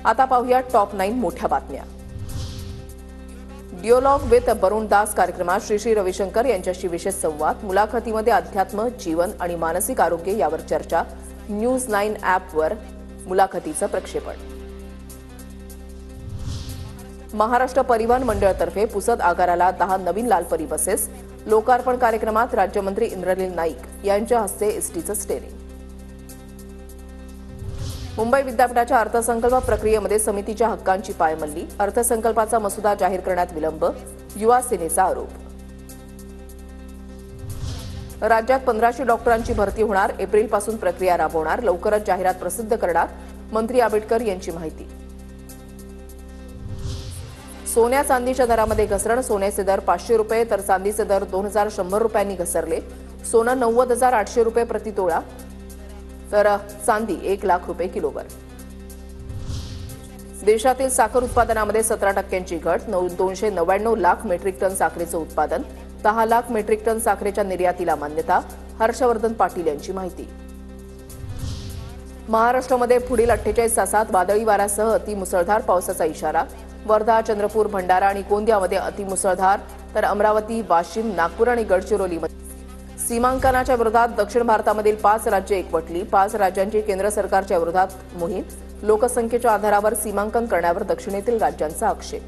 आता पाहूया टॉप 9 मोठ्या बातम्या। डिओलॉग विथ बरुण दास कार्यक्रमात श्री रविशंकर यांच्याशी विशेष संवाद। मुलाखतीमध्ये अध्यात्म, जीवन आणि मानसिक आरोग्य यावर चर्चा। न्यूज 9 ॲपवर मुलाखतीचं प्रक्षेपण। महाराष्ट्र परिवहन मंडळातर्फे पुसद आगाराला 10 नवीन लालपरी बसेस। लोकार्पण कार्यक्रमात राज्यमंत्री इंद्रनील नाईक यांच्या हस्ते एसटीचं स्टेरिंग। मुंबई विद्यापीठाच्या अर्थसंकल्प प्रक्रियेमध्ये समितीच्या हक्कांची पायमल्ली। अर्थसंकल्पाचा मसुदा जाहीर करण्यात विलंब, युवा सेनेचा आरोप। राज्यात 1500 डॉक्टरांची भरती होणार। एप्रिलपासून प्रक्रिया राबवणार। लवकरच जाहिरात प्रसिद्ध करणार, मंत्री आंबेडकर यांची माहिती। सोन्या चांदीच्या दरामध्ये घसरण। सोन्याचे दर 500 रुपये तर चांदीचे दर 2100 रुपयांनी घसरले। सोनं 90,800 रुपये प्रति तोळा तर चांदी 1 लाख रुपये किलोवर। देशातील साखर उत्पादनामध्ये 17% घट। 299 लाख मेट्रिक टन साखरेचं उत्पादन। 10 लाख मेट्रिक टन साखरेच्या निर्यातीला मान्यता। हर्षवर्धन पाटील यांची माहिती। महाराष्ट्रामध्ये पुढील 48 तासात वादळी वाऱ्यासह अतिमुसळधार पावसाचा इशारा। वर्धा, चंद्रपूर, भंडारा आणि गोंदियामध्ये अतिमुसळधार तर अमरावती, वाशिम, नागपूर आणि गडचिरोलीमध्ये सीमांकनाच्या विरोधात दक्षिण भारतामधील 5 राज्ये एकवटली। 5 राज्यांची केंद्र सरकारच्या विरोधात मोहीम। लोकसंख्येच्या आधारावर सीमांकन करण्यावर दक्षिणेतील राज्यांचा आक्षेप।